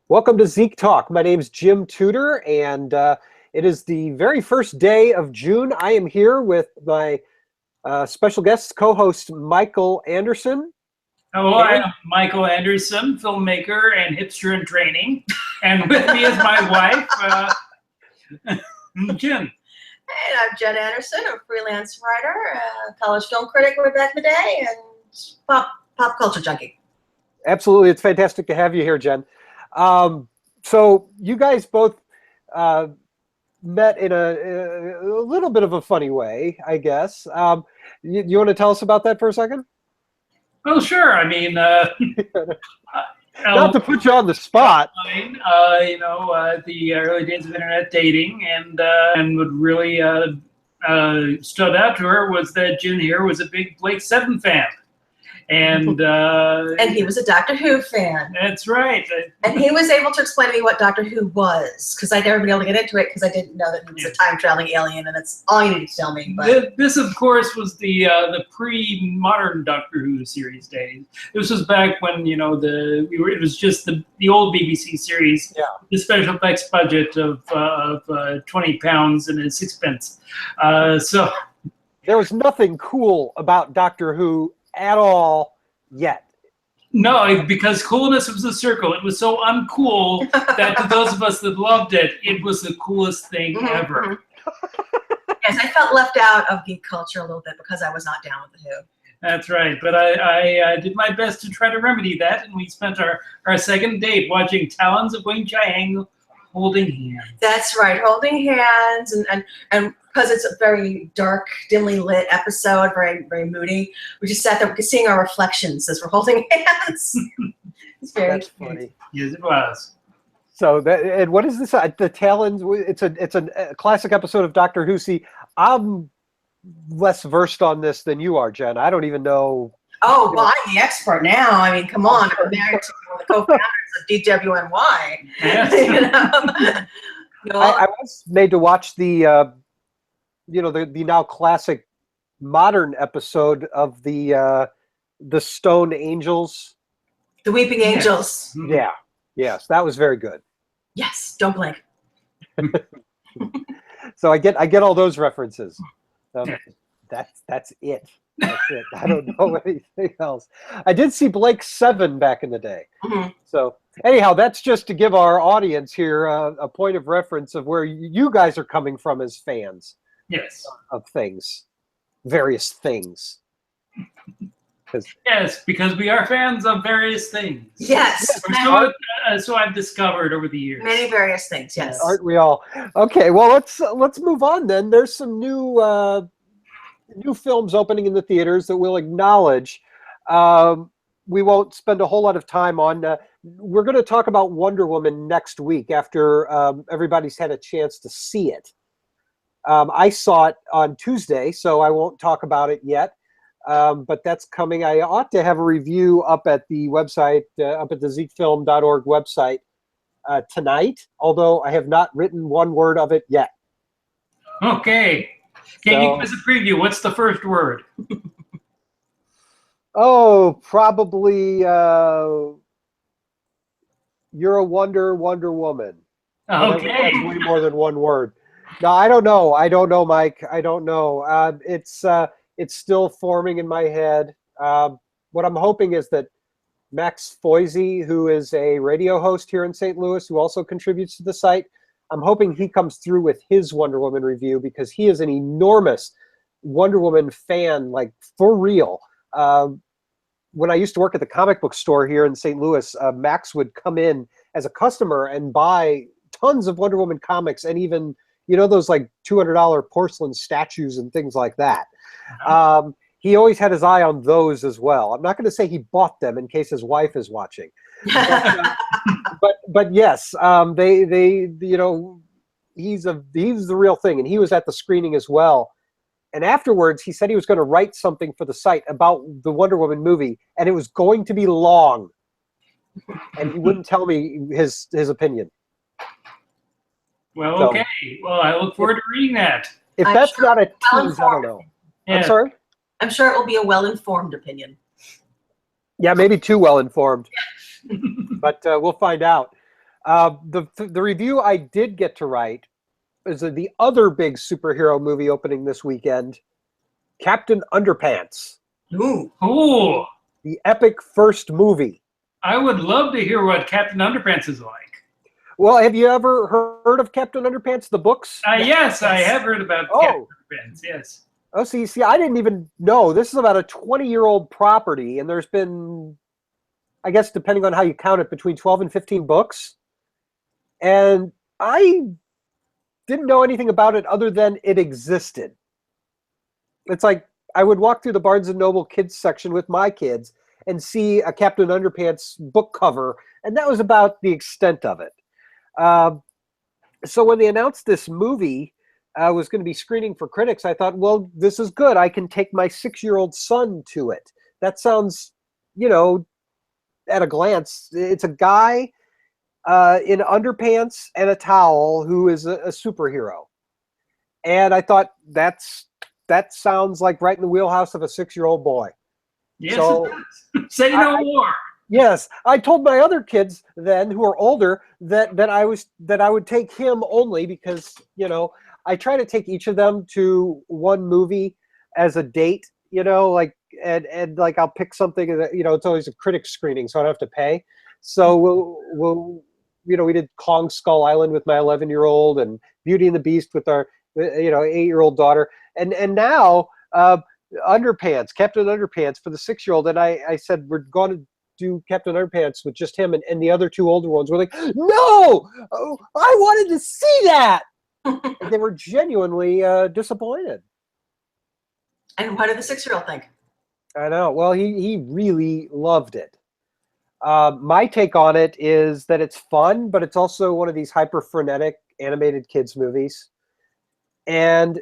Welcome to ZekeTalk. My name's Jim Tudor, and it is the very first day of June. I am here with my special guest co-host, Michael Anderson. Hello, I'm Michael Anderson, filmmaker and hipster in training. And with me is my wife, Jen. Hey, I'm Jen Anderson, a freelance writer, college film critic way back in the day, and pop culture junkie. Absolutely. It's fantastic to have you here, Jen. So you guys both met in a little bit of a funny way, I guess. You want to tell us about that for a second? Well, sure. I mean, not to put you on the spot. The early days of internet dating, and what really stood out to her was that Jen here was a big Blake Seven fan. And he was a Doctor Who fan. That's right. And he was able to explain to me what Doctor Who was, because I'd never been able to get into it because I didn't know that it was a time-traveling alien, and that's all you need to tell me. But this, of course, was the pre-modern Doctor Who series days. This was back when it was just the old BBC series, the special effects budget of £20 and a sixpence. So there was nothing cool about Doctor Who at all yet. No, because coolness was a circle. It was so uncool that to those of us that loved it, it was the coolest thing ever. Yes, I felt left out of geek culture a little bit because I was not down with the Who. That's right, but I did my best to try to remedy that, and we spent our second date watching Talons of Wing Chiang holding hands. That's right, holding hands, and because it's a very dark, dimly lit episode, very, very moody, we just sat there seeing our reflections as we're holding hands. It's very funny. Yes, it was. So and what is this? The Talons. It's a classic episode of Doctor Who. See, I'm less versed on this than you are, Jen. I don't even know. Oh, well, I'm the expert now. I mean, come on. I'm married to one of the co-founders of DWNY. Yes. I was made to watch the the now classic modern episode of the Stone Angels. The Weeping Angels. Yeah. Yes, that was very good. Yes, don't blink. So I get all those references. That's it. That's it. I don't know anything else. I did see Blake Seven back in the day. So anyhow, that's just to give our audience here a point of reference of where you guys are coming from as fans. Yes. Of things, various things. Yes, because we are fans of various things. Yes. So I've discovered over the years. Many various things. Yes. Aren't we all? Okay. Well, let's move on then. There's some new films opening in the theaters that we'll acknowledge. We won't spend a whole lot of time on. We're going to talk about Wonder Woman next week after everybody's had a chance to see it. I saw it on Tuesday, so I won't talk about it yet. But that's coming. I ought to have a review up at the website, up at the ZekeFilm.org website tonight, although I have not written one word of it yet. Okay. Can you give us a preview? What's the first word? Oh, probably you're a Wonder Woman. Okay. That's way more than one word. No, I don't know. I don't know, Mike. I don't know. It's still forming in my head. What I'm hoping is that Max Foisey, who is a radio host here in St. Louis, who also contributes to the site, I'm hoping he comes through with his Wonder Woman review because he is an enormous Wonder Woman fan, like for real. When I used to work at the comic book store here in St. Louis, Max would come in as a customer and buy tons of Wonder Woman comics and even those like $200 porcelain statues and things like that. He always had his eye on those as well. I'm not going to say he bought them in case his wife is watching, but yes, he's the real thing, and he was at the screening as well. And afterwards, he said he was going to write something for the site about the Wonder Woman movie, and it was going to be long, and he wouldn't tell me his opinion. Well, okay. Well, I look forward to reading that. If that's not a tease, I don't know. Yeah. I'm sorry? I'm sure it will be a well-informed opinion. Yeah, maybe too well-informed. But we'll find out. The review I did get to write is the other big superhero movie opening this weekend, Captain Underpants. Ooh. Ooh. The epic first movie. I would love to hear what Captain Underpants is like. Well, have you ever heard of Captain Underpants, the books? Yes, I have heard about Captain Underpants, yes. Oh, see, I didn't even know. This is about a 20-year-old property, and there's been, I guess, depending on how you count it, between 12 and 15 books. And I didn't know anything about it other than it existed. It's like I would walk through the Barnes & Noble kids section with my kids and see a Captain Underpants book cover, and that was about the extent of it. So when they announced this movie was going to be screening for critics, I thought, well, this is good. I can take my 6-year-old son to it. That sounds, you know, at a glance, it's a guy in underpants and a towel who is a superhero. And I thought that sounds like right in the wheelhouse of a 6-year-old boy. Yes, so, it does. Say no more. Yes, I told my other kids then, who are older, that I would take him only because, you know, I try to take each of them to one movie as a date, you know, like and like I'll pick something that, you know, it's always a critic screening, so I don't have to pay. So we'll you know, we did Kong Skull Island with my 11-year-old and Beauty and the Beast with our, you know, 8-year-old daughter, and now Underpants, Captain Underpants for the 6-year-old, and I said we're going to do Captain Underpants with just him, and the other 2 older ones were like, no, I wanted to see that. They were genuinely disappointed. And what did the 6-year-old think? I know. Well, he really loved it. My take on it is that it's fun, but it's also one of these hyper-frenetic animated kids movies. And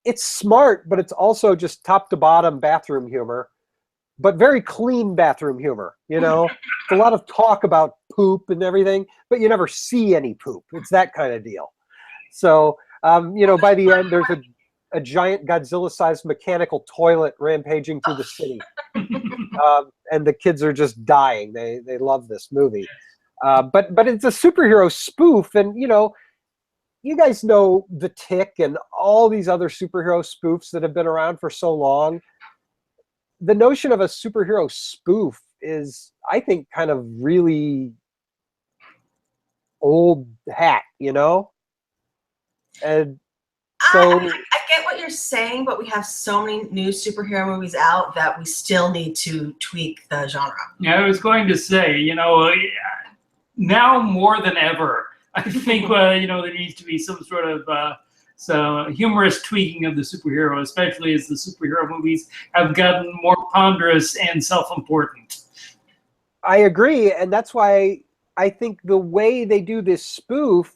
it's smart, but it's also just top-to-bottom bathroom humor, but very clean bathroom humor, you know? It's a lot of talk about poop and everything, but you never see any poop. It's that kind of deal. So, you know, by the end, there's a giant Godzilla-sized mechanical toilet rampaging through the city. And the kids are just dying. They love this movie. But it's a superhero spoof, and, you know, you guys know The Tick and all these other superhero spoofs that have been around for so long. The notion of a superhero spoof is, I think, kind of really old hat, you know? And so I get what you're saying, but we have so many new superhero movies out that we still need to tweak the genre. Yeah, I was going to say, you know, now more than ever, I think, you know, there needs to be some sort of humorous tweaking of the superhero, especially as the superhero movies have gotten more ponderous and self-important. I agree, and that's why I think the way they do this spoof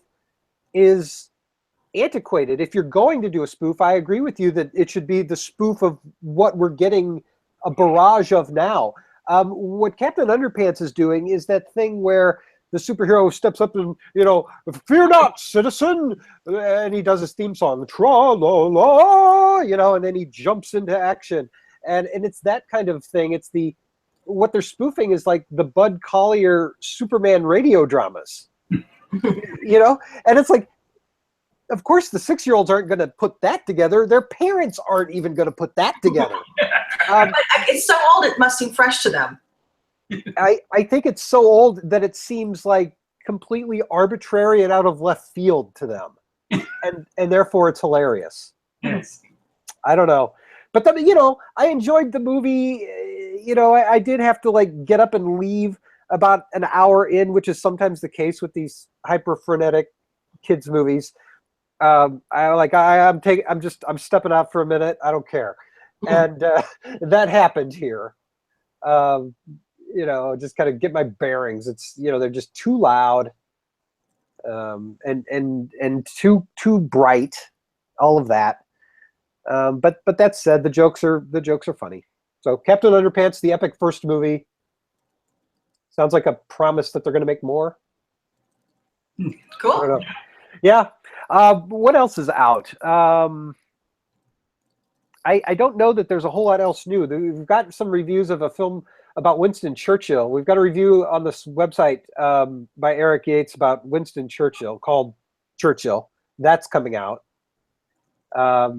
is antiquated. If you're going to do a spoof, I agree with you that it should be the spoof of what we're getting a barrage of now. What Captain Underpants is doing is that thing where the superhero steps up and, you know, fear not, citizen, and he does his theme song, tra-la-la, you know, and then he jumps into action. And it's that kind of thing. It's what they're spoofing is like the Bud Collyer Superman radio dramas, you know? And it's like, of course, the 6-year-olds aren't going to put that together. Their parents aren't even going to put that together. But it's so old, it must seem fresh to them. I think it's so old that it seems like completely arbitrary and out of left field to them. and therefore it's hilarious. Yes. I don't know. But, you know, I enjoyed the movie. You know, I did have to, like, get up and leave about an hour in, which is sometimes the case with these hyper-frenetic kids movies. I'm stepping out for a minute. I don't care. And that happened here. You know, just kind of get my bearings. It's, you know, they're just too loud, and too bright, all of that. But that said, the jokes are funny. So Captain Underpants, the epic first movie, sounds like a promise that they're going to make more. Cool. I don't know. Yeah. What else is out? I don't know that there's a whole lot else new. We've got some reviews of a film about Winston Churchill. We've got a review on this website by Eric Yates about Winston Churchill called Churchill. That's coming out. I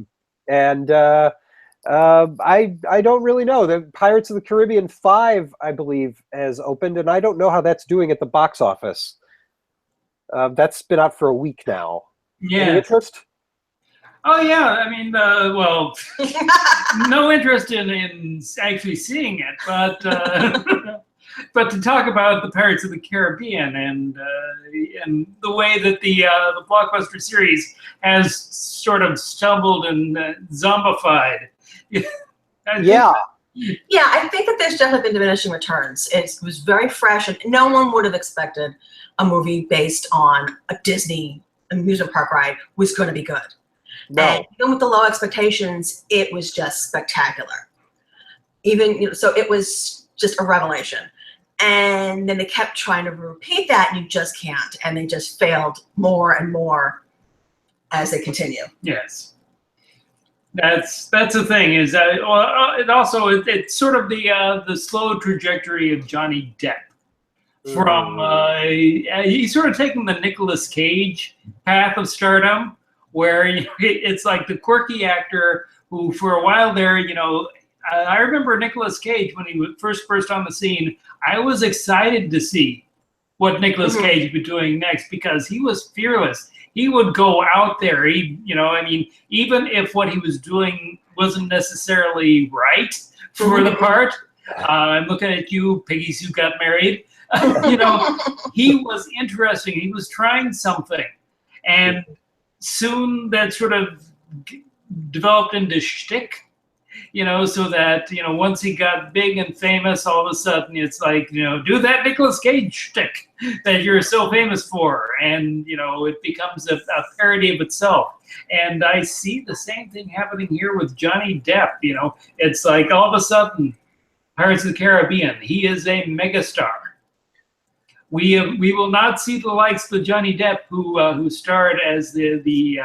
don't really know. The Pirates of the Caribbean 5, I believe, has opened, and I don't know how that's doing at the box office. That's been out for a week now. Yeah. Any interest? Oh yeah, I mean, well, no interest in actually seeing it, but but to talk about the Pirates of the Caribbean and the way that the blockbuster series has sort of stumbled and zombified. Yeah. Yeah, I think that there's definitely been diminishing returns. It was very fresh, and no one would have expected a movie based on a Disney amusement park ride was going to be good. No. And even with the low expectations, it was just spectacular. Even so, it was just a revelation. And then they kept trying to repeat that, and you just can't. And they just failed more and more as they continue. Yes. That's the thing is that it's sort of the slow trajectory of Johnny Depp. From he's sort of taking the Nicolas Cage path of stardom, where it's like the quirky actor who, for a while there, I remember Nicolas Cage when he was first on the scene. I was excited to see what Nicolas Cage would be doing next because he was fearless. He would go out there. Even if what he was doing wasn't necessarily right for the part. I'm looking at you, piggies who got married. He was interesting. He was trying something, and soon that sort of developed into shtick. So that once he got big and famous, all of a sudden it's like do that Nicolas Cage shtick that you're so famous for, and it becomes a parody of itself. And I see the same thing happening here with Johnny Depp. It's like all of a sudden, Pirates of the Caribbean, he is a megastar. We will not see the likes of Johnny Depp, who starred as the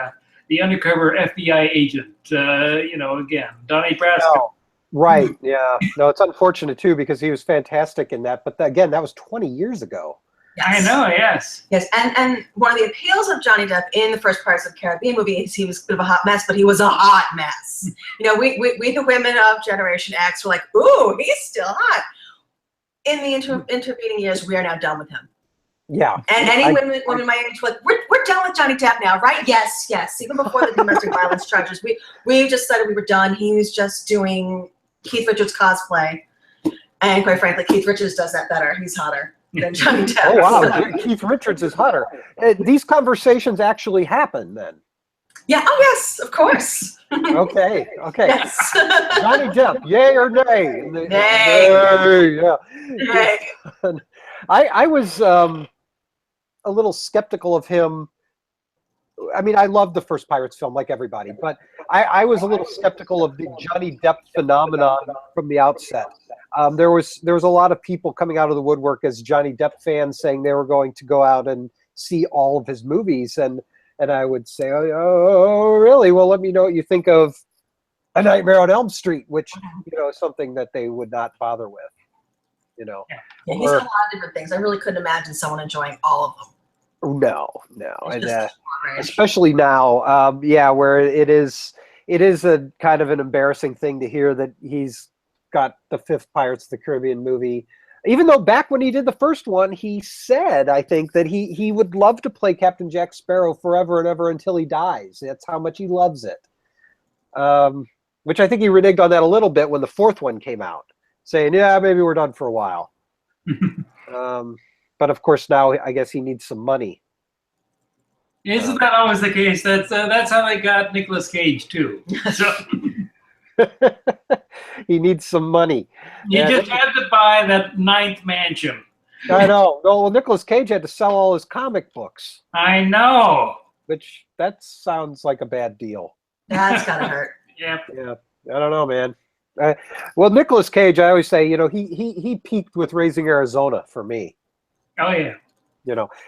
undercover FBI agent. Again, Donnie Brasco. No. Right. Yeah. No, it's unfortunate too because he was fantastic in that. But again, that was 20 years ago. Yes. I know. Yes. Yes, and one of the appeals of Johnny Depp in the first Pirates of the Caribbean movie is he was a bit of a hot mess, but he was a hot mess. We the women of Generation X were like, ooh, he's still hot. In the intervening years, we are now done with him. Yeah. And any women my age were like, we're done with Johnny Depp now, right? Yes. Even before the domestic violence charges, we just decided we were done. He was just doing Keith Richards cosplay, and quite frankly, Keith Richards does that better. He's hotter than Johnny Depp. Oh wow, Keith Richards is hotter. These conversations actually happen then. Yeah. Oh yes, of course. Okay. Yes. Johnny Depp, yay or nay? Nay. Yeah. Nay. I was a little skeptical of him. I mean, I loved the first Pirates film, like everybody, but I was a little skeptical of the Johnny Depp phenomenon from the outset. There was a lot of people coming out of the woodwork as Johnny Depp fans saying they were going to go out and see all of his movies, and I would say, oh, really? Well, let me know what you think of A Nightmare on Elm Street, which is something that they would not bother with. Yeah, he's done a lot of different things. I really couldn't imagine someone enjoying all of them. No, and, especially now, where it is a kind of an embarrassing thing to hear that he's got the 5th Pirates of the Caribbean movie. Even though back when he did the first one, he said, I think, that he would love to play Captain Jack Sparrow forever and ever until he dies. That's how much he loves it. Which I think he reneged on that a little bit when the 4th one came out, saying, yeah, maybe we're done for a while. But of course now I guess he needs some money. Isn't that always the case? That's how they got Nicolas Cage too. So he needs some money. You just had to buy that 9th mansion. I know. Well, Nicolas Cage had to sell all his comic books. I know. Which that sounds like a bad deal. That's gotta hurt. Yep. Yeah. I don't know, man. Well, Nicolas Cage, I always say, he peaked with Raising Arizona for me. Oh yeah.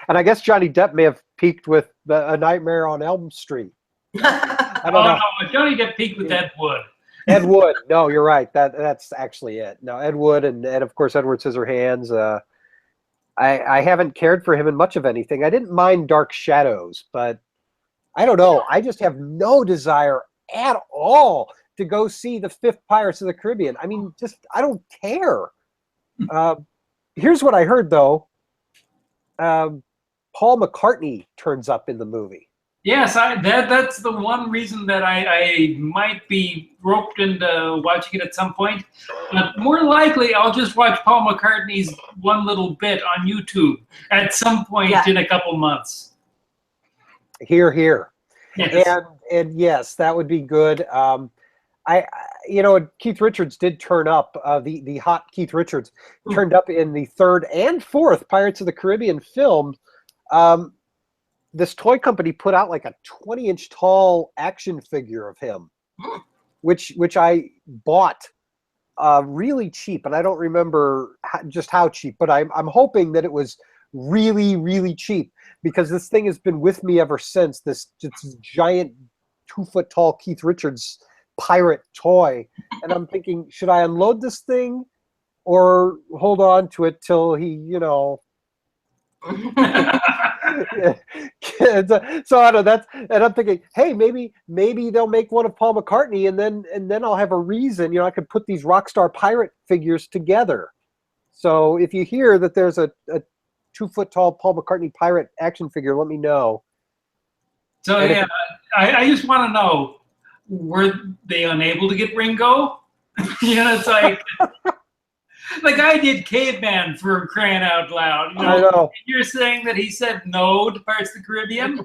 And I guess Johnny Depp may have peaked with A Nightmare on Elm Street. I don't know. No, Johnny Depp peaked with Ed Wood. Ed Wood. No, you're right. That's actually it. No, Ed Wood and of course Edward Scissorhands. I haven't cared for him in much of anything. I didn't mind Dark Shadows, but I don't know. I just have no desire at all to go see the fifth Pirates of the Caribbean. I mean, just I don't care. Here's what I heard though. Paul McCartney turns up in the movie. Yes, that's the one reason that I might be roped into watching it at some point. But more likely, I'll just watch Paul McCartney's one little bit on YouTube at some point in a couple months. Hear, hear. Yes. And yes, that would be good. Keith Richards did turn up. The hot Keith Richards turned up in the third and fourth Pirates of the Caribbean film. This toy company put out like a 20-inch tall action figure of him, which I bought really cheap, and I don't remember just how cheap, but I'm hoping that it was really, really cheap, because this thing has been with me ever since. This giant 2-foot tall Keith Richards pirate toy, and I'm thinking, should I unload this thing or hold on to it till he, so I don't know, and I'm thinking, hey, maybe they'll make one of Paul McCartney, and then I'll have a reason. I could put these rock star pirate figures together. So if you hear that there's a 2-foot tall Paul McCartney pirate action figure, let me know. So I just want to know, were they unable to get Ringo? It's like. Like I did Caveman, for crying out loud. I know. You're saying that he said no to Pirates of the Caribbean?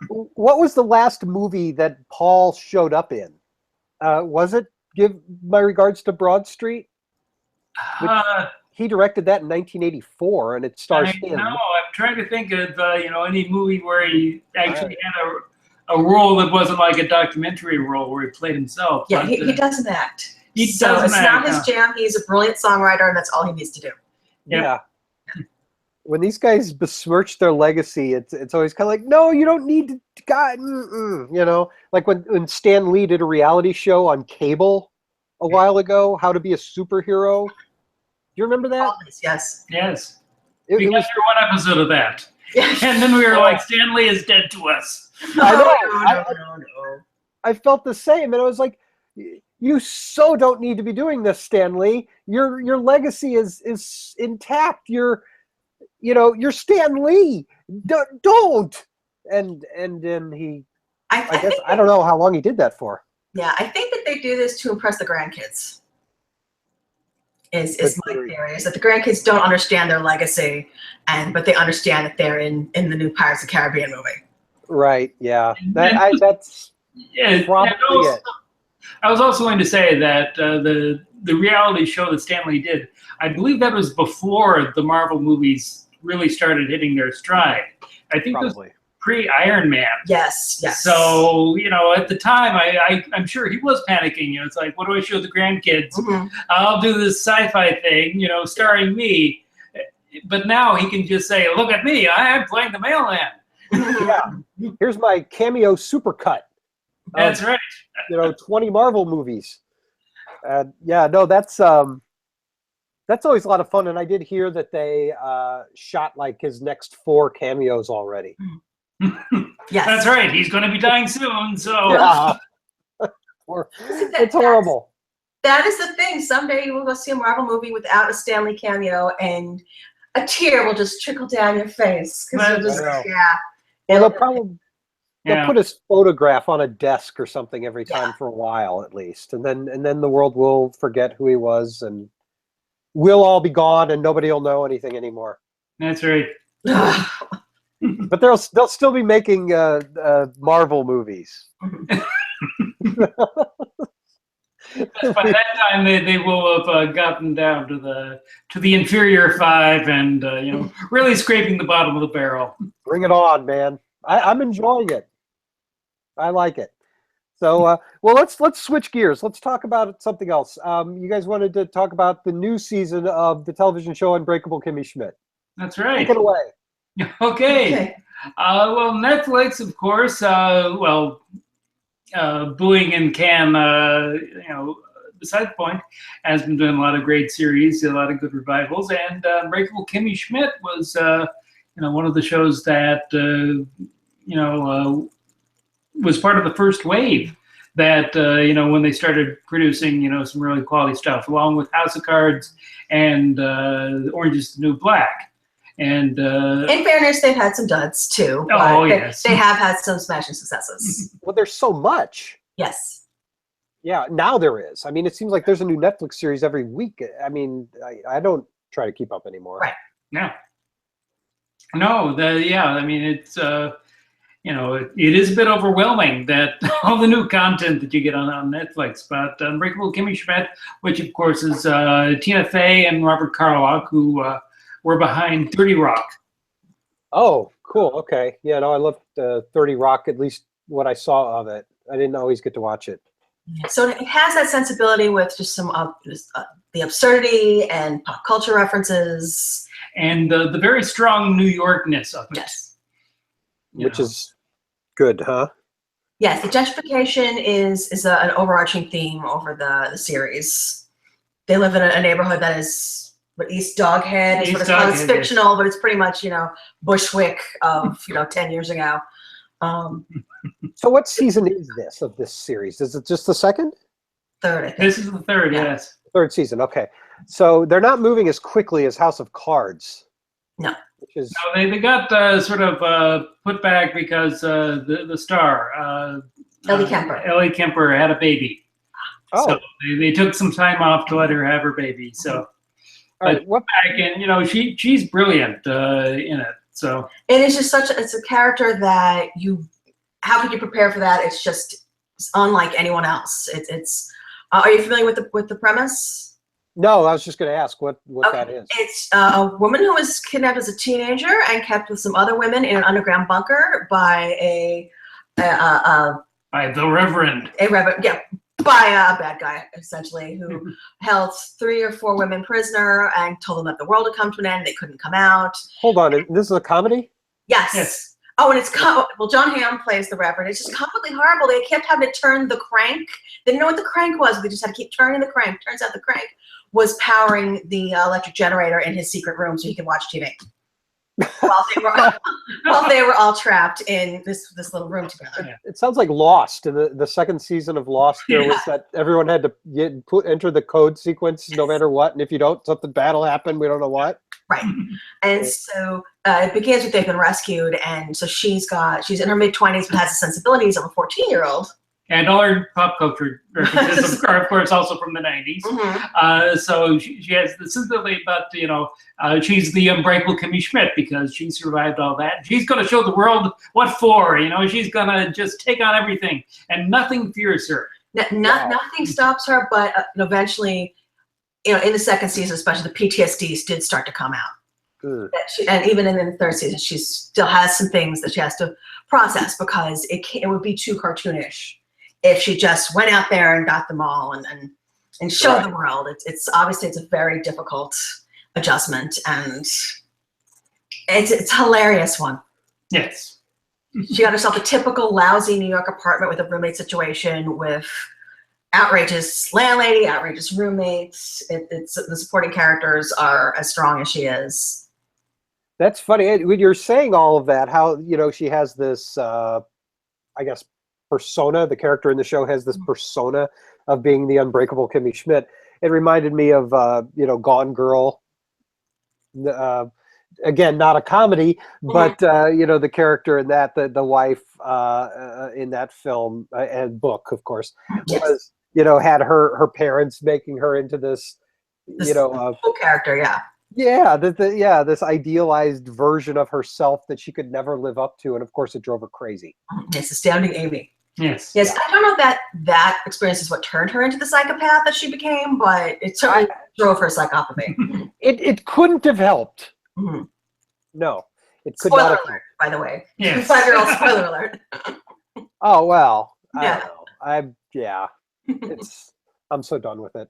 What was the last movie that Paul showed up in? Was it Give My Regards to Broad Street? He directed that in 1984, and it stars him. No, I'm trying to think of any movie where he actually had a role that wasn't like a documentary role where he played himself. Yeah, he doesn't act. It's doesn't not his jam. He's a brilliant songwriter, and that's all he needs to do. Yeah. When these guys besmirch their legacy, it's always kind of like, no, you don't need to. God, like when Stan Lee did a reality show on cable a while ago, How to Be a Superhero. Do you remember that? Always, yes. Yes. It we got was through one episode of that, and then we were like, Stan Lee is dead to us. I know. No. I felt the same, and I was like, you so don't need to be doing this, Stan Lee. Your legacy is intact. You're Stan Lee. Don't. And then he, I guess I don't know how long he did that for. Yeah, I think that they do this to impress the grandkids. Is my theory, is that the grandkids don't understand their legacy, but they understand that they're in the new Pirates of the Caribbean movie. Right. Yeah. That's probably it. I was also going to say that the reality show that Stan Lee did, I believe that was before the Marvel movies really started hitting their stride. I think it was pre-Iron Man. Yes. So, at the time, I'm sure he was panicking. It's like, what do I show the grandkids? Mm-hmm. I'll do this sci-fi thing, starring me. But now he can just say, look at me, I'm playing the mailman. Yeah. Here's my cameo supercut. That's right. 20 Marvel movies. That's always a lot of fun. And I did hear that they shot like his next 4 cameos already. Yes, that's right. He's going to be dying soon. So yeah. It's horrible. That is the thing. Someday you will go see a Marvel movie without a Stan Lee cameo, and a tear will just trickle down your face because they'll probably. They'll put his photograph on a desk or something every time for a while, at least, and then the world will forget who he was, and we'll all be gone, and nobody will know anything anymore. That's right. But they'll still be making Marvel movies. By that time, they will have gotten down to the inferior 5, and really scraping the bottom of the barrel. Bring it on, man! I'm enjoying it. I like it. So, well, let's switch gears. Let's talk about something else. You guys wanted to talk about the new season of the television show Unbreakable Kimmy Schmidt. That's right. Take it away. Okay. Well, Netflix, of course. booing and can, beside the point, has been doing a lot of great series, a lot of good revivals, and Unbreakable Kimmy Schmidt was, one of the shows that, was part of the first wave that, when they started producing, some really quality stuff, along with House of Cards and Orange is the New Black. And in fairness, they've had some duds too. Oh, but yes. They have had some smashing successes. Well, there's so much. Yes. Yeah, now there is. I mean, it seems like there's a new Netflix series every week. I mean, I don't try to keep up anymore. Right. Yeah. No, I mean, it's, it is a bit overwhelming that all the new content that you get on Netflix. But Unbreakable Kimmy Schmidt, which of course is Tina Fey and Robert Carlock, who were behind 30 Rock. Oh, cool. Okay. Yeah, no, I loved 30 Rock, at least what I saw of it. I didn't always get to watch it. So it has that sensibility with just some of the absurdity and pop culture references. And the very strong New Yorkness of it. Yes. Which is good, huh? Yes, the gentrification is an overarching theme over the series. They live in a neighborhood that is East Doghead is what it's called. It's fictional, but it's pretty much, Bushwick of, 10 years ago. So what season is this of this series? Is it just the second? Third, I think. This is the third, Yeah. yes. Third season, okay. So they're not moving as quickly as House of Cards. No. Which is No, they got sort of put back because the star, Ellie Kemper. Ellie Kemper had a baby. oh, So they took some time off to let her have her baby. So all right. What back and she's brilliant in it. So And it's just it's a character that how could you prepare for that? It's unlike anyone else. It's are you familiar with the premise? No, I was just going to ask what that is. It's a woman who was kidnapped as a teenager and kept with some other women in an underground bunker by by the Reverend. by a bad guy, essentially, who held 3 or 4 women prisoner and told them that the world had come to an end. They couldn't come out. Hold on, this is a comedy? Yes. Yes. Oh, and it's John Hamm plays the Reverend. It's just comically horrible. They kept having to turn the crank. They didn't know what the crank was. They just had to keep turning the crank. Turns out the crank was powering the electric generator in his secret room so he could watch TV while they were all trapped in this little room together. It sounds like Lost. In the second season of Lost, there was that everyone had to enter the code sequence no matter what, and if you don't, something bad will happen. We don't know what. Right. And so it begins with they've been rescued, and so she's in her mid-20s but has the sensibilities of a 14-year-old. And all her pop culture references are, of course, also from the 90s. Mm-hmm. So she has the sensibility, but, she's the Unbreakable Kimmy Schmidt because she survived all that. She's going to show the world what for, she's going to just take on everything, and nothing fears her. Nothing stops her, but eventually, in the second season, especially, the PTSDs did start to come out. And even in the third season, she still has some things that she has to process because it would be too cartoonish if she just went out there and got them all and showed the world. It's obviously it's a very difficult adjustment, and it's a hilarious one. Yes. She got herself a typical lousy New York apartment with a roommate situation with outrageous landlady, outrageous roommates. The supporting characters are as strong as she is. That's funny. When you're saying all of that, how, she has this, I guess, persona. The character in the show has this persona of being the Unbreakable Kimmy Schmidt. It reminded me of, Gone Girl. Again, not a comedy, but, the character in that, the wife in that film and book, of course, was, had her parents making her into this cool character, yeah. Yeah, this idealized version of herself that she could never live up to, and of course it drove her crazy. It's Astounding Amy. Yes. Yes, I don't know that experience is what turned her into the psychopath that she became, but it certainly drove her psychopathy. It couldn't have helped. Mm-hmm. No, it could Spoiler not have alert, by the way. Yes. 5-year-old spoiler alert. Oh well, Yeah. I don't know. I'm so done with it.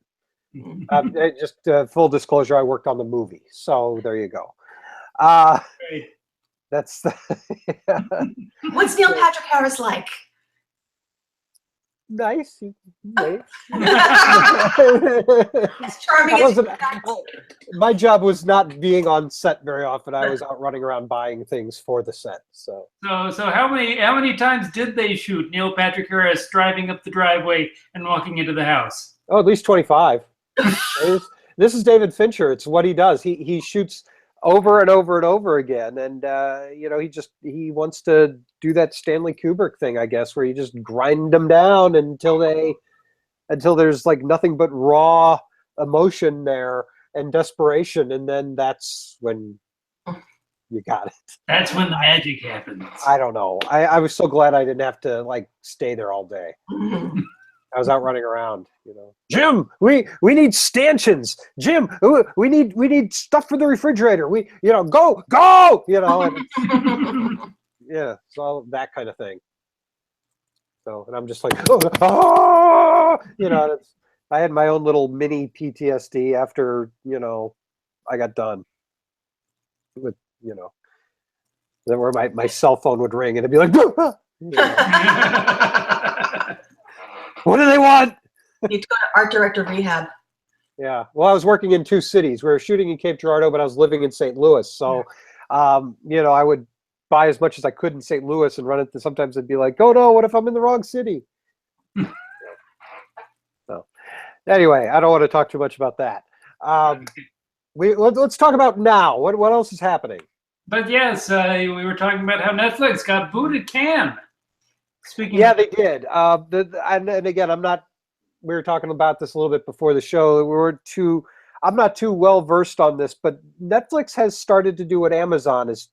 Just full disclosure, I worked on the movie, so there you go. Great. That's What's Neil Patrick Harris like? nice. Nice. As charming I as wasn't, my job was not being on set very often. I was out running around buying things for the set. So how many times did they shoot Neil Patrick Harris driving up the driveway and walking into the house? at least 25. This is David Fincher. It's what he does. He shoots over and over and over again, and he wants to do that Stanley Kubrick thing, I guess, where you just grind them down until there's like nothing but raw emotion there and desperation, and then that's when you got it. That's when the magic happens. I don't know. I was so glad I didn't have to like stay there all day. I was out running around, Jim, we need stanchions. Jim, we need stuff for the refrigerator. Go, and, yeah, so that kind of thing. So, and I'm just like, I had my own little mini PTSD after, I got done with, then where my cell phone would ring and it'd be like, what do they want? You need to go to art director rehab. Yeah. Well, I was working in 2 cities. We were shooting in Cape Girardeau, but I was living in St. Louis. So, I would buy as much as I could in St. Louis and run it. Sometimes it'd be like, oh no, what if I'm in the wrong city? So, anyway, I don't want to talk too much about that. Let's talk about now. What else is happening? But yes, we were talking about how Netflix got booed at Cannes. Yeah, they did. And again, we were talking about this a little bit before the show. I'm not too well versed on this, but Netflix has started to do what Amazon has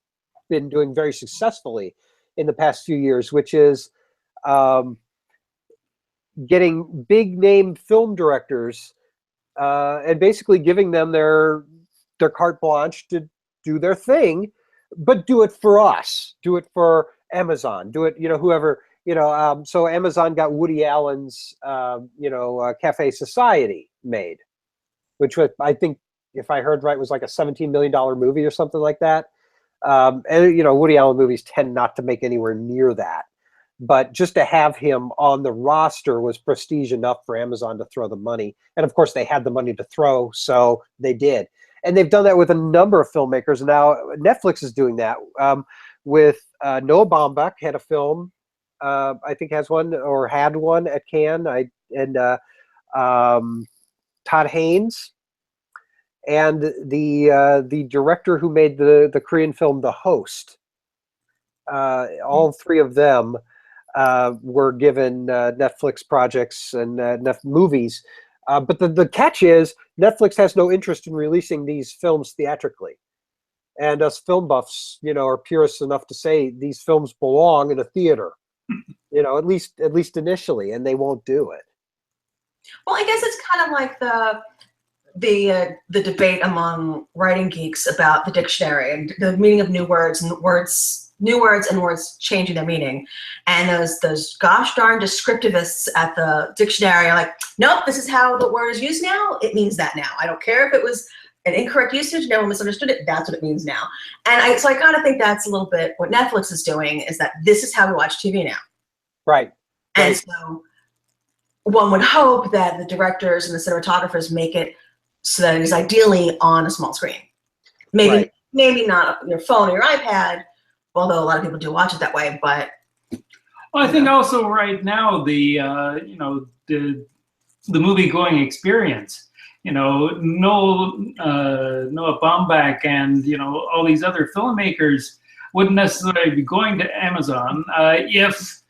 been doing very successfully in the past few years, which is getting big name film directors and basically giving them their carte blanche to do their thing, but do it for us, do it for Amazon, do it, whoever. So Amazon got Woody Allen's, Cafe Society made, which was, I think, if I heard right, was like a $17 million movie or something like that. And Woody Allen movies tend not to make anywhere near that. But just to have him on the roster was prestige enough for Amazon to throw the money. And of course, they had the money to throw, so they did. And they've done that with a number of filmmakers. Now Netflix is doing that with Noah Baumbach had a film. I think has one or had one at Cannes. Todd Haynes, and the director who made the Korean film The Host. All 3 of them were given Netflix projects and movies. But the catch is Netflix has no interest in releasing these films theatrically. And us film buffs, are purists enough to say these films belong in a theater. At least initially, and they won't do it. Well, I guess it's kind of like the debate among writing geeks about the dictionary and the meaning of new words and words changing their meaning. And those gosh darn descriptivists at the dictionary are like, nope, this is how the word is used now. It means that now. I don't care if it was an incorrect usage, no one misunderstood it, that's what it means now. And so I kind of think that's a little bit what Netflix is doing, is that this is how we watch TV now. Right. And so one would hope that the directors and the cinematographers make it so that it is ideally on a small screen. Maybe not your phone or your iPad, although a lot of people do watch it that way, but. Well, I think also right now the movie-going experience, Noah Baumbach and, all these other filmmakers wouldn't necessarily be going to Amazon if,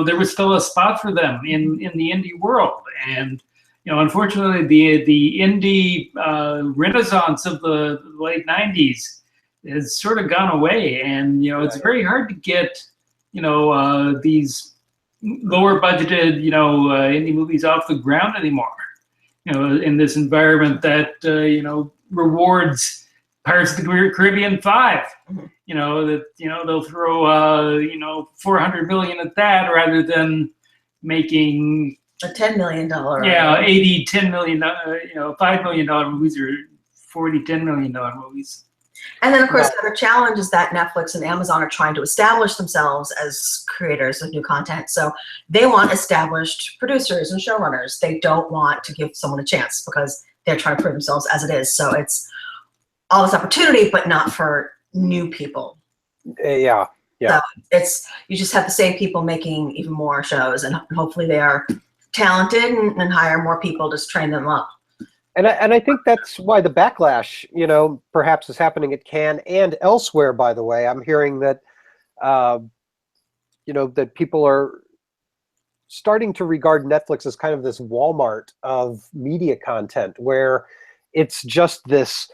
there was still a spot for them in the indie world. And, unfortunately, the indie renaissance of the late 90s has sort of gone away. And, it's very hard to get, these lower budgeted, indie movies off the ground anymore. In this environment that, rewards Pirates of the Caribbean 5, they'll throw, $400 million at that rather than making a $10 million. Yeah, $10 million, $5 million movies or $10 million movies. And then, of course, the other challenge is that Netflix and Amazon are trying to establish themselves as creators of new content. So they want established producers and showrunners. They don't want to give someone a chance because they're trying to prove themselves as it is. So it's all this opportunity, but not for new people. Yeah. So it's, you just have the same people making even more shows, and hopefully they are talented and hire more people to train them up. And I think that's why the backlash, you know, perhaps is happening at Cannes and elsewhere, by the way. I'm hearing that, you know, that people are starting to regard Netflix as kind of this Walmart of media content, where it's just this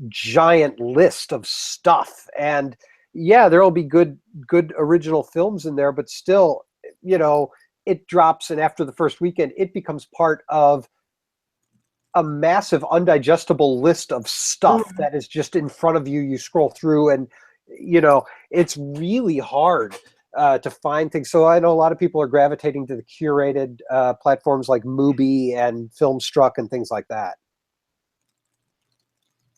giant list of stuff. And yeah, there will be good original films in there, but still, you know, it drops, and after the first weekend, it becomes part of a massive undigestible list of stuff that is just in front of you. You scroll through, and you know, it's really hard to find things. So I know a lot of people are gravitating to the curated platforms like Mubi and Filmstruck and things like that.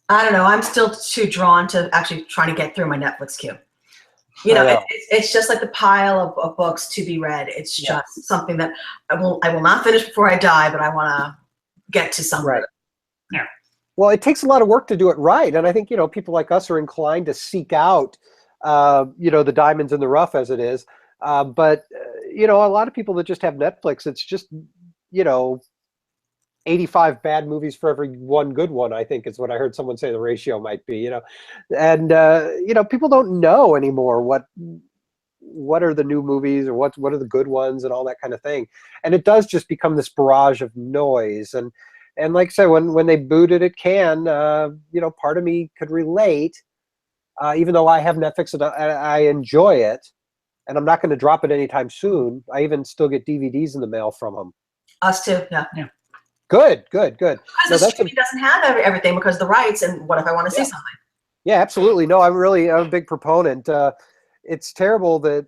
I don't know. I'm still too drawn to actually trying to get through my Netflix queue. You know, it's just like the pile of books to be read. It's just something that I will not finish before I die, but I want to get to something. Right. Yeah. Well, it takes a lot of work to do it right, and I think, you know, people like us are inclined to seek out, you know, the diamonds in the rough, as it is. But you know, a lot of people that just have Netflix, it's just, you know, 85 bad movies for every one good one, I think is what I heard someone say the ratio might be, you know. And you know, people don't know anymore what are the new movies, or what are the good ones, and all that kind of thing. And it does just become this barrage of noise. And like I said, when they booted at Cannes, you know, part of me could relate, even though I have Netflix and I enjoy it, and I'm not going to drop it anytime soon. I even still get DVDs in the mail from them. Us too. Yeah. Good. Because the streaming doesn't have everything because of the rights, and what if I want to see something? Yeah, absolutely. No, I'm a big proponent. It's terrible that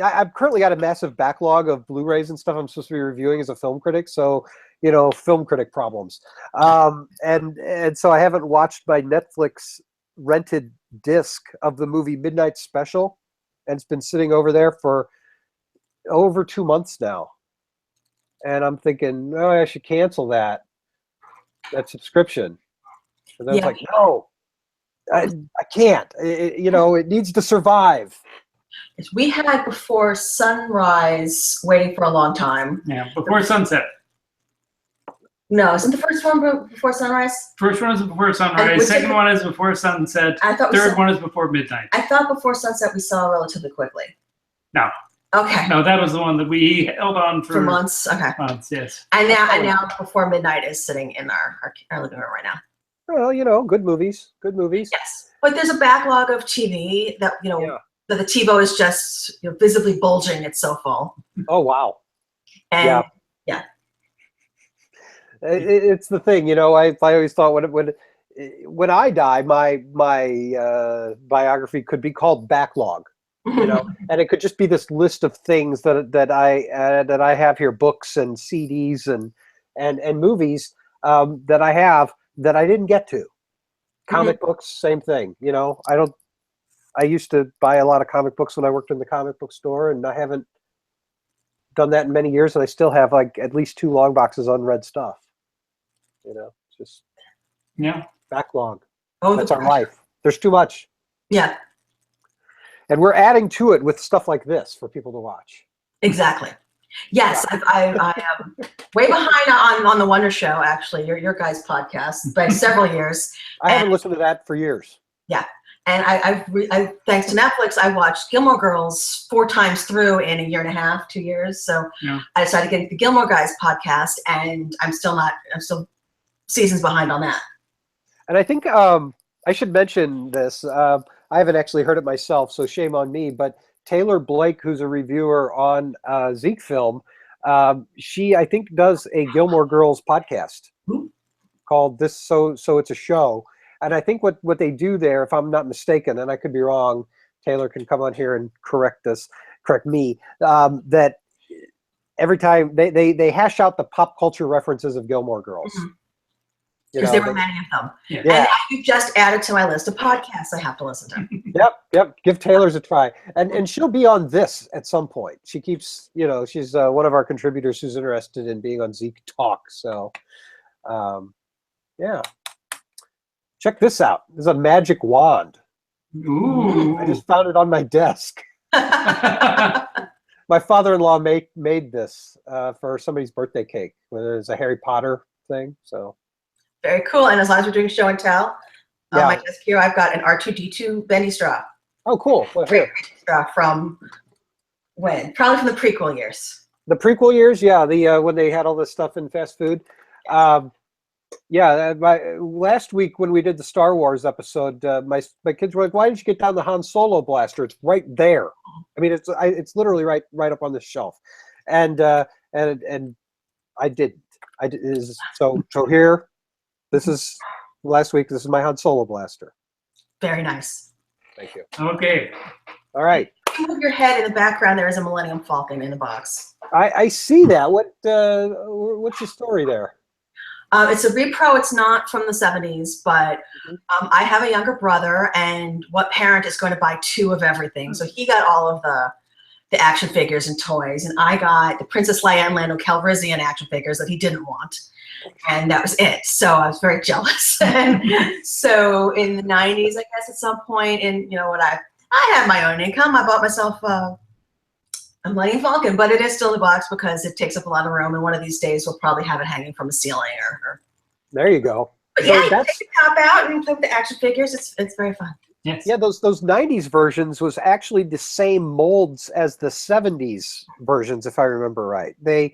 I've currently got a massive backlog of Blu-rays and stuff I'm supposed to be reviewing as a film critic. So, you know, film critic problems. And so I haven't watched my Netflix rented disc of the movie Midnight Special, and it's been sitting over there for over 2 months now. And I'm thinking, oh, I should cancel that subscription. And then it's like, no, I can't. You know, it needs to survive. We had Before Sunrise waiting for a long time. Yeah, Before Sunset. No, isn't the first one Before Sunrise? First one is Before Sunrise. Second one is Before Sunset. Third one is Before Midnight. I thought Before Sunset we saw relatively quickly. No. Okay. No, that was the one that we held on for months. Okay. Months, yes. And now Before Midnight is sitting in our living room right now. Well, you know, good movies. Good movies. Yes, but there's a backlog of TV that, you know, that the TiVo is just, you know, visibly bulging. It's so full. Oh wow. And yeah. It's the thing, you know. I always thought when I die, my biography could be called Backlog. You know, and it could just be this list of things that I have here, books and CDs and movies that I have that I didn't get to. Comic books, same thing. You know, I used to buy a lot of comic books when I worked in the comic book store, and I haven't done that in many years, and I still have like at least 2 long boxes unread stuff. You know, just backlog. Oh, that's our life. There's too much. Yeah. And we're adding to it with stuff like this for people to watch. Exactly. Yes, I am way behind on the Wonder Show, actually, your guys' podcast, by several years. I haven't listened to that for years. Yeah. And I thanks to Netflix, I watched Gilmore Girls 4 times through in a year and a half, 2 years. So I decided to get into the Gilmore Guys podcast, and I'm still seasons behind on that. And I think I should mention this. I haven't actually heard it myself, so shame on me. But Taylor Blake, who's a reviewer on Zeke Film, she, I think, does a Gilmore Girls podcast called This So It's a Show. And I think what they do there, if I'm not mistaken, and I could be wrong, Taylor can come on here and correct me, that every time they hash out the pop culture references of Gilmore Girls. Because there were many of them. Yeah. And you just added to my list of podcasts I have to listen to. Yep. Give Taylor's a try. And she'll be on this at some point. She keeps, she's one of our contributors who's interested in being on ZekeTalk. So, yeah. Check this out. This is a magic wand. Ooh. I just found it on my desk. My father-in-law made this for somebody's birthday cake. It's a Harry Potter thing. So very cool. And as long as we're doing show and tell, on Yeah. my desk here, I've got an R2-D2 bendy straw. Oh, cool. Well, here. Straw from when? Probably from the prequel years. The prequel years, yeah. The when they had all this stuff in fast food. Last week when we did the Star Wars episode, my kids were like, "Why didn't you get down the Han Solo blaster? It's right there." I mean, it's literally right up on the shelf, and I didn't. So here, this is last week. This is my Han Solo blaster. Very nice. Thank you. Okay. All right. Move your head in the background. There is a Millennium Falcon in the box. I see that. What's the story there? It's a repro. It's not from the 70s, but I have a younger brother, and what parent is going to buy 2 of everything? So he got all of the action figures and toys, and I got the Princess Leia and Lando Calrissian action figures that he didn't want, and that was it. So I was very jealous. And so in the 90s, I guess at some point, and when I had my own income, I bought myself a Millennium Falcon, but it is still in the box because it takes up a lot of room, and one of these days we'll probably have it hanging from a ceiling or There you go. But So yeah, you that's- take the top out and play with the action figures. It's very fun. Yes. Yeah, those 90s versions was actually the same molds as the 70s versions, if I remember right. They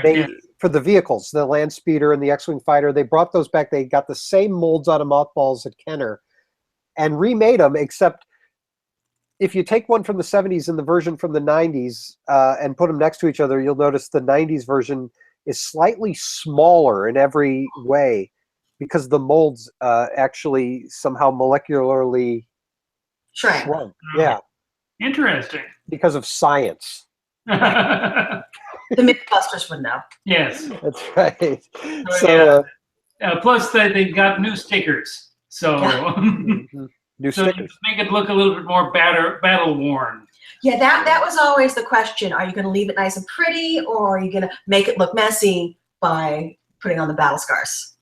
Correct, for the vehicles, the Land Speeder and the X-Wing Fighter, they brought those back. They got the same molds out of mothballs at Kenner and remade them, except if you take one from the 70s and the version from the 90s and put them next to each other, you'll notice the 90s version is slightly smaller in every way because the molds actually somehow molecularly Shrink. shrunk. Yeah, Interesting. because of science. The Mythbusters would know. Yes. That's right. Oh, So, Plus, they've got new stickers. So, new so stickers. you make it look a little bit more battle worn. Yeah, that was always the question. Are you going to leave it nice and pretty, or are you going to make it look messy by putting on the battle scars?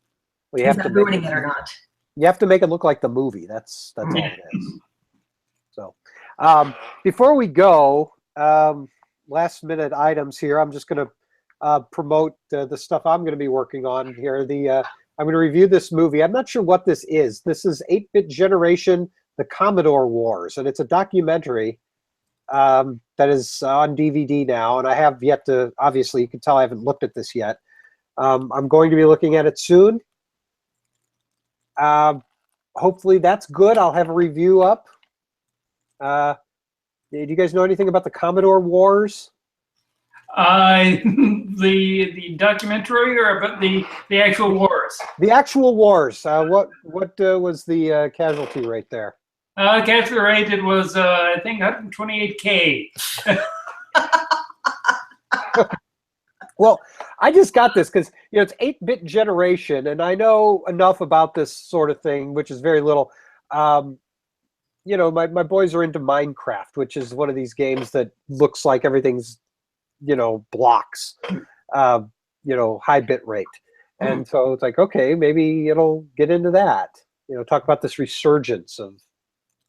Well, you Is have that to ruining it or not? You have to make it look like the movie. That's all Yeah. it is. So, before we go, last minute items here. I'm just going to promote the stuff I'm going to be working on here. I'm going to review this movie. I'm not sure what this is. This is 8-Bit Generation, the Commodore Wars, and it's a documentary that is on DVD now. And I have yet to. Obviously, you can tell I haven't looked at this yet. I'm going to be looking at it soon. Hopefully that's good. I'll have a review up. Do you guys know anything about the Commodore Wars? The documentary or about the actual wars? The actual wars. What was the casualty rate there? Casualty rate, it was I think 128K. Well, I just got this because it's 8-Bit Generation, and I know enough about this sort of thing, which is very little. My boys are into Minecraft, which is one of these games that looks like everything's, blocks, high bit rate. And so it's like, okay, maybe it'll get into that. Talk about this resurgence of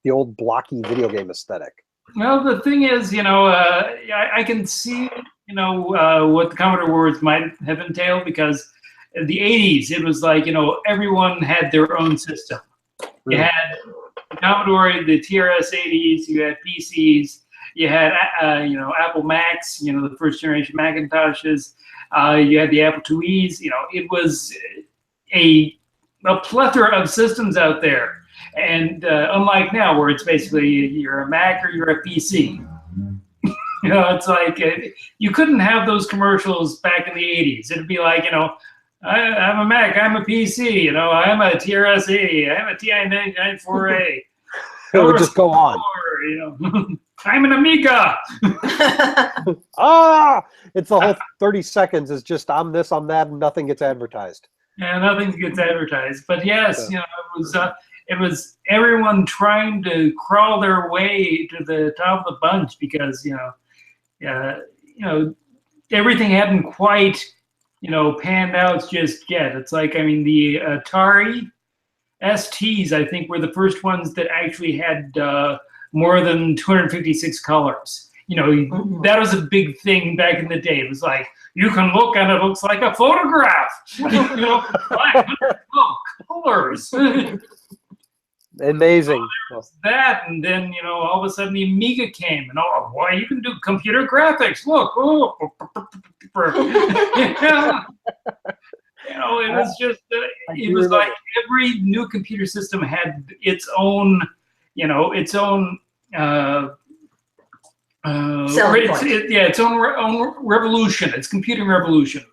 the old blocky video game aesthetic. Well, the thing is, I can see, what the Commodore Wars might have entailed, because in the 80s, it was like, everyone had their own system. You had the Commodore, the TRS-80s, you had PCs, you had, Apple Macs, the first generation Macintoshes, you had the Apple IIes, it was a plethora of systems out there. And unlike now, where it's basically you're a Mac or you're a PC. It's like you couldn't have those commercials back in the 80s. It'd be like, I'm a Mac, I'm a PC, I'm a TRS-80, I'm a TI-994A. It would just go on. I'm an Amiga. It's the whole 30 seconds is just I'm this, I'm that, and nothing gets advertised. Yeah, nothing gets advertised. But yes, it was everyone trying to crawl their way to the top of the bunch because everything hadn't quite panned out just yet. It's like, I mean, the Atari STs, I think, were the first ones that actually had more than 256 colors. That was a big thing back in the day. It was like, you can look and it looks like a photograph. 500 colors. Amazing. That, and then all of a sudden the Amiga came, and oh boy, you can do computer graphics. Look, it was just it was like every new computer system had its own its own its own revolution, its computing revolution.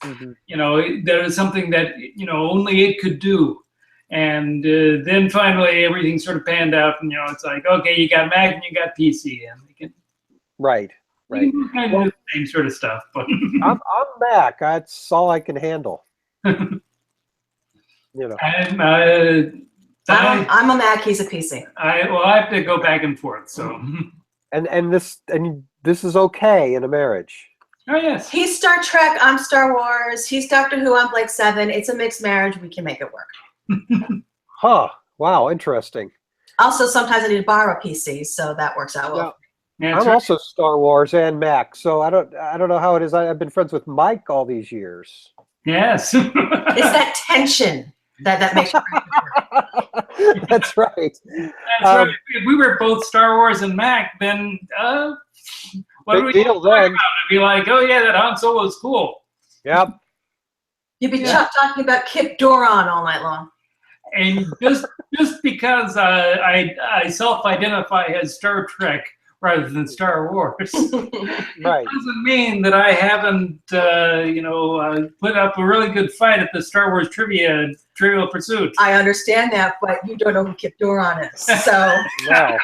There was something that only it could do. And then finally everything sort of panned out, and it's like, okay, you got Mac and you got PC, and they can right. kind of do the same sort of stuff. But I'm Mac. That's all I can handle. I'm a Mac. He's a PC. I have to go back and forth. So and this is okay in a marriage. Oh yes, he's Star Trek. I'm Star Wars. He's Doctor Who. I'm Blake 7. It's a mixed marriage. We can make it work. Huh. Wow. Interesting. Also, sometimes I need to borrow a PC, so that works out well. Yeah, I'm also Star Wars and Mac, so I don't know how it is. I've been friends with Mike all these years. Yes. It's that tension that makes it work. That's right. That's right. If we were both Star Wars and Mac, then what do we talk about? It'd be like, oh yeah, that Han Solo is cool. Yep. You'd be talking about Kip Doran all night long. And just because I self-identify as Star Trek rather than Star Wars, right, doesn't mean that I haven't put up a really good fight at the Star Wars Trivial Pursuit. I understand that, but you don't know who Kip Doran is, so no.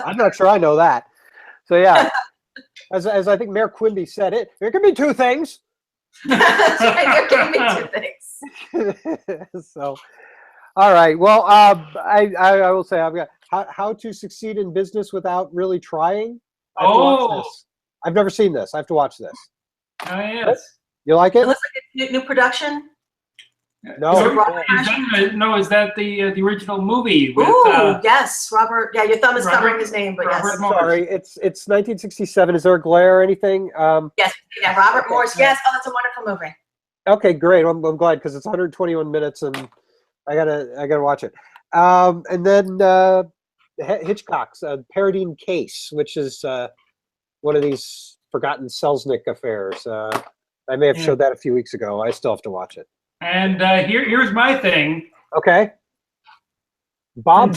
I'm not sure I know that. So yeah, as I think Mayor Quimby said, there can be two things. That's right. There can be two things. So, all right. Well, I will say I've got how to succeed in business without really trying. I've never seen this. I have to watch this. Oh yes. You like it? It looks like a new production. No. Is that the original movie? With, yes, Robert. Yeah, your thumb is covering his name, but yes. Sorry, it's 1967. Is there a glare or anything? Yes, yeah, Robert Morse. Yes, oh, that's a wonderful movie. Okay, great. I'm glad because it's 121 minutes and I gotta watch it. And then Hitchcock's Parodying Case, which is one of these forgotten Selznick affairs. I may have showed that a few weeks ago. I still have to watch it. And here's my thing. Okay. Bob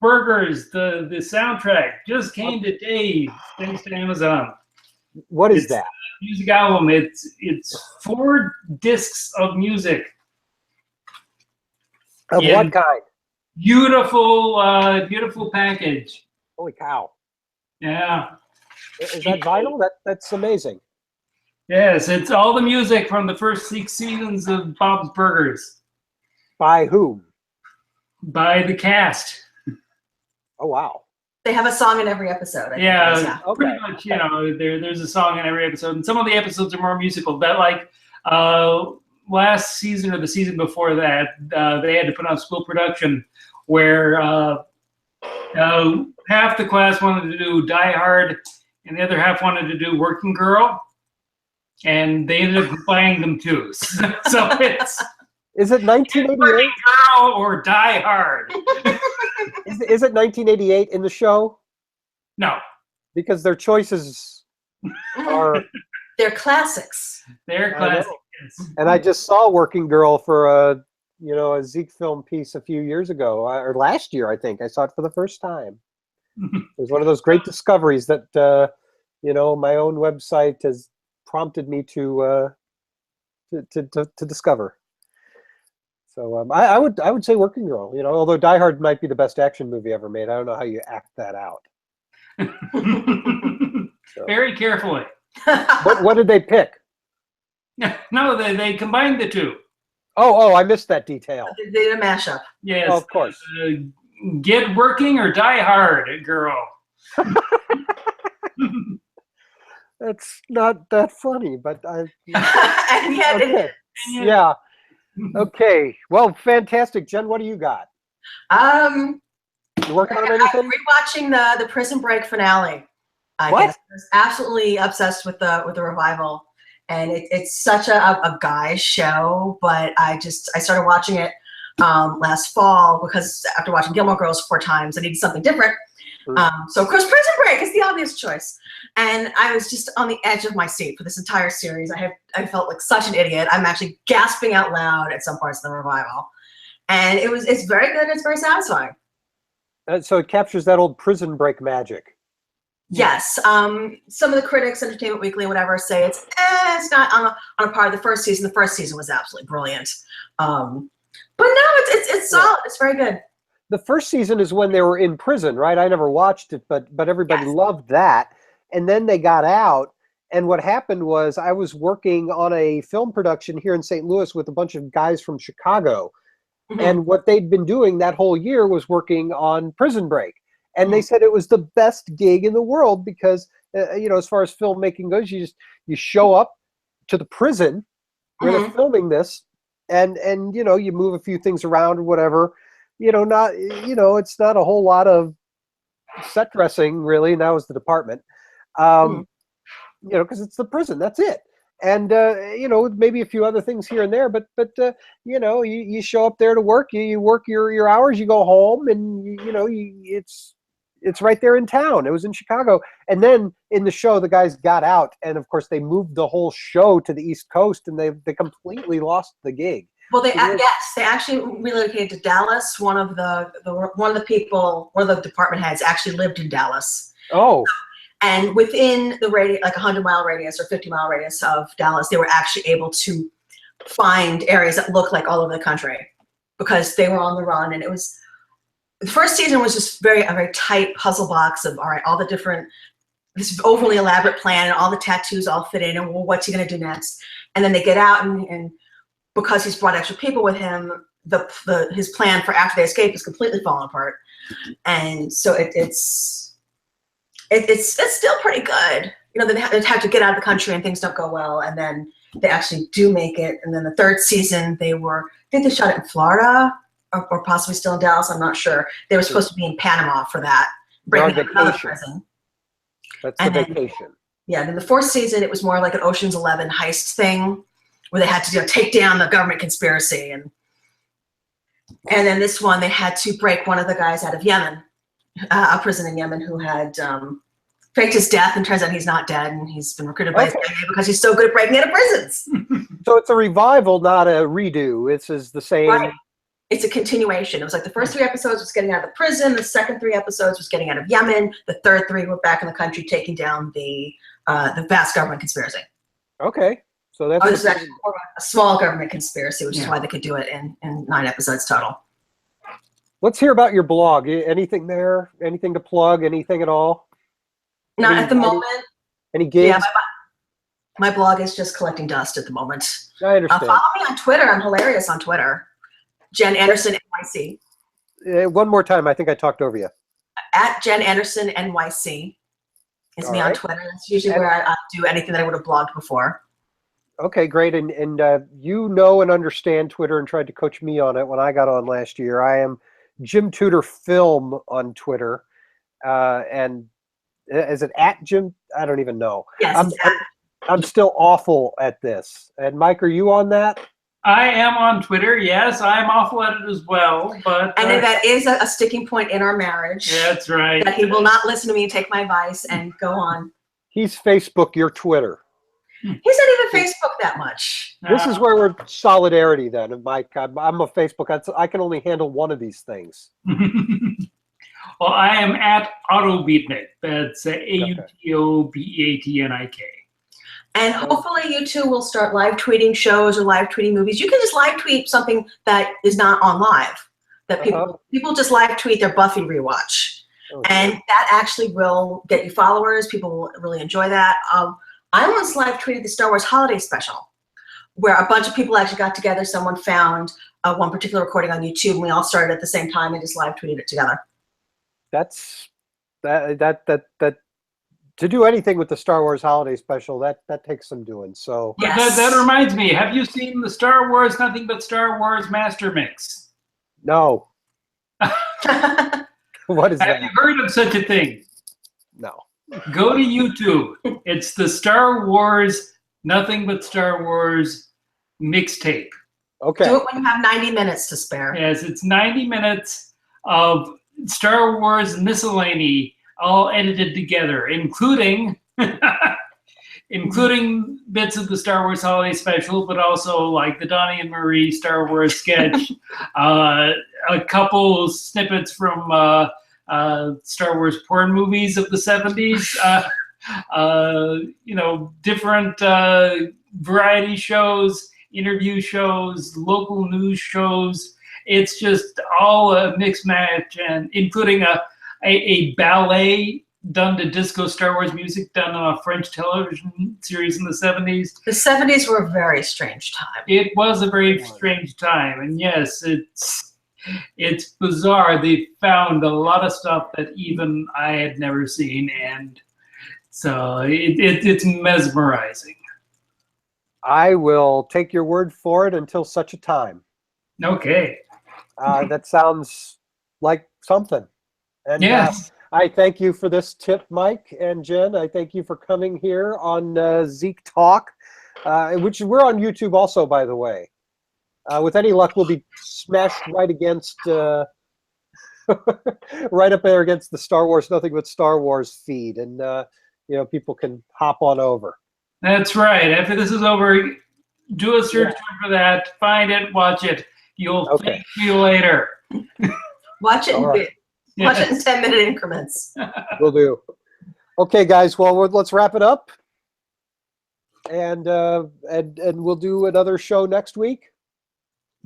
Burgers, the soundtrack just came today thanks to Amazon. What is that? Music album. It's 4 discs of music. Of what kind? Beautiful, beautiful package. Holy cow! Yeah. Is that vinyl? That's amazing. Yes, it's all the music from the first 6 seasons of Bob's Burgers. By whom? By the cast. Oh wow! They have a song in every episode. I think pretty much. There's a song in every episode, and some of the episodes are more musical. That like last season or the season before that, they had to put on school production where half the class wanted to do Die Hard, and the other half wanted to do Working Girl, and they ended up playing them too. So it's. Is it 1988? Working Girl or Die Hard? Is it 1988 in the show? No. Because their choices are... They're classics. They're classics. And I just saw Working Girl for a Zeke film piece a few years ago, or last year, I think. I saw it for the first time. It was one of those great discoveries that, my own website has prompted me to discover. So I would say Working Girl, although Die Hard might be the best action movie ever made. I don't know how you act that out. Very carefully. What did they pick? No, they combined the two. Oh, I missed that detail. They did a mashup. Yes, Oh, of course. Get working or die hard, girl. That's not that funny, but And yet, okay. Yeah. Okay. Well, fantastic, Jen. What do you got? You working on anything? I'm rewatching the Prison Break finale. I What? guess I was absolutely obsessed with the revival, and it's such a guy's show. But I started watching it last fall because after watching Gilmore Girls 4 times, I needed something different. So of course, Prison Break is the obvious choice, and I was just on the edge of my seat for this entire series. I felt like such an idiot. I'm actually gasping out loud at some parts of the revival, and it's very good. It's very satisfying. So it captures that old Prison Break magic. Yes. Some of the critics, Entertainment Weekly, whatever, say it's not on a par of the first season. The first season was absolutely brilliant. But no, it's solid. It's very good. The first season is when they were in prison, right? I never watched it, but everybody loved that. And then they got out. And what happened was I was working on a film production here in St. Louis with a bunch of guys from Chicago. Mm-hmm. And what they'd been doing that whole year was working on Prison Break. And they said it was the best gig in the world because, as far as filmmaking goes, you show up to the prison where they're filming this, and you move a few things around or whatever. It's not a whole lot of set dressing really. And that was the department, because it's the prison. That's it. And maybe a few other things here and there, but you show up there to work. You work your hours. You go home, and it's right there in town. It was in Chicago. And then in the show, the guys got out, and of course they moved the whole show to the East Coast, and they completely lost the gig. Well, they actually relocated to Dallas. One of the department heads actually lived in Dallas. Oh. And within the radius, like 100-mile radius or 50-mile radius of Dallas, they were actually able to find areas that looked like all over the country because they were on the run. And the first season was just a very tight puzzle box of, all right, all the different, this overly elaborate plan and all the tattoos all fit in, and well, what's he going to do next? And then they get out, and because he's brought extra people with him, his plan for after they escape is completely falling apart. And so it's still pretty good. They have to get out of the country and things don't go well, and then they actually do make it. And then the third season, I think they shot it in Florida or possibly still in Dallas. I'm not sure. They were supposed to be in Panama for that. Breaking up another prison. That's the vacation. Yeah. Then the fourth season, it was more like an Ocean's 11 heist thing where they had to take down the government conspiracy. And then this one, they had to break one of the guys out of Yemen. A prison in Yemen who had faked his death, and turns out he's not dead, and he's been recruited by his family because he's so good at breaking out of prisons. So it's a revival, not a redo. It's the same. Right. It's a continuation. It was like the first 3 episodes was getting out of the prison, the second 3 episodes was getting out of Yemen, the third 3 were back in the country taking down the vast government conspiracy. Okay. So that's this is actually more of a small government conspiracy, which is why they could do it in 9 episodes total. Let's hear about your blog. Anything there? Anything to plug? Anything at all? Not at the moment. Any gigs? Yeah, my blog is just collecting dust at the moment. I understand. Follow me on Twitter. I'm hilarious on Twitter. Jen Anderson NYC. One more time. I think I talked over you. At Jen Anderson NYC is me on Twitter. That's usually where I do anything that I would have blogged before. Okay, great. And you know and understand Twitter and tried to coach me on it when I got on last year. I am Jim Tudor Film on Twitter. And is it at Jim? I don't even know. Yes, I'm still awful at this. And Mike, are you on that? I am on Twitter. Yes, I'm awful at it as well. But and that is a sticking point in our marriage. That's right. That he will not listen to me and take my advice and go on. He's Facebook, you're Twitter. He's not even Facebook that much. This is where we're solidarity then. And Mike, I'm a Facebook. I can only handle one of these things. Well, I am at AutoBeatnik. That's AUTOBEATNIK. And hopefully you two will start live tweeting shows or live tweeting movies. You can just live tweet something that is not on live. That people just live tweet their Buffy rewatch. And that actually will get you followers. People will really enjoy that. I once live tweeted the Star Wars holiday special. where a bunch of people actually got together. Someone found one particular recording on YouTube, and we all started at the same time and just live tweeted it together. That's that. To do anything with the Star Wars Holiday Special, that takes some doing. So Yes. that reminds me. Have you seen the Star Wars Nothing But Star Wars Master Mix? no, what is Have that? you heard of such a thing? No. Go to YouTube. It's the Star Wars Nothing But Star Wars mixtape. Okay. Do it when you have 90 minutes to spare. Yes, it's 90 minutes of Star Wars miscellany, all edited together, including including bits of the Star Wars Holiday Special, but also like the Donnie and Marie Star Wars sketch, a couple snippets from Star Wars porn movies of the 70s, you know, different variety shows, interview shows, local news shows. It's just all a mixed match, and including a ballet done to disco Star Wars music done on a French television series in the 70s. The 70s were a very strange time. It was a very strange time, and yes, it's bizarre. They found a lot of stuff that even I had never seen, and so it's mesmerizing. I will take your word for it until such a time. Okay. That sounds like something. And Yes. I thank you for this tip, Mike and Jen. I thank you for coming here on ZekeTalk, which we're on YouTube also, by the way. With any luck, we'll be smashed right against, right up there against the Star Wars Nothing But Star Wars feed, and you know, people can hop on over. That's right. After this is over, do a search for that, find it, watch it. You'll thank me later. Watch it, All right. watch it in 10-minute increments. Will do. Okay, guys. Well, let's wrap it up, and we'll do another show next week.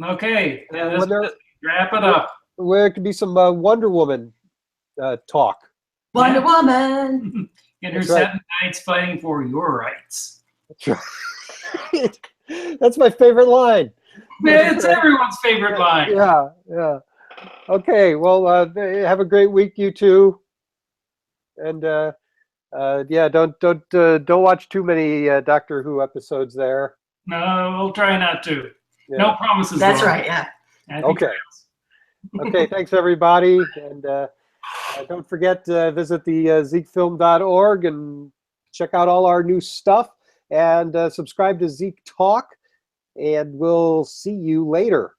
Okay. Yeah, When there- wrap it up. Where it could be some Wonder Woman talk. Wonder Woman. And her That's right. 7 nights fighting for your rights. That's right. That's my favorite line. It's everyone's favorite line. Yeah, yeah. Okay, well, have a great week, you two. And yeah, don't watch too many Doctor Who episodes there. No, we'll try not to. Yeah. No promises. That's Laura. right, yeah. I think Okay. Okay, thanks everybody, and don't forget to visit the ZekeFilm.org and check out all our new stuff, and subscribe to Zeke Talk, and we'll see you later.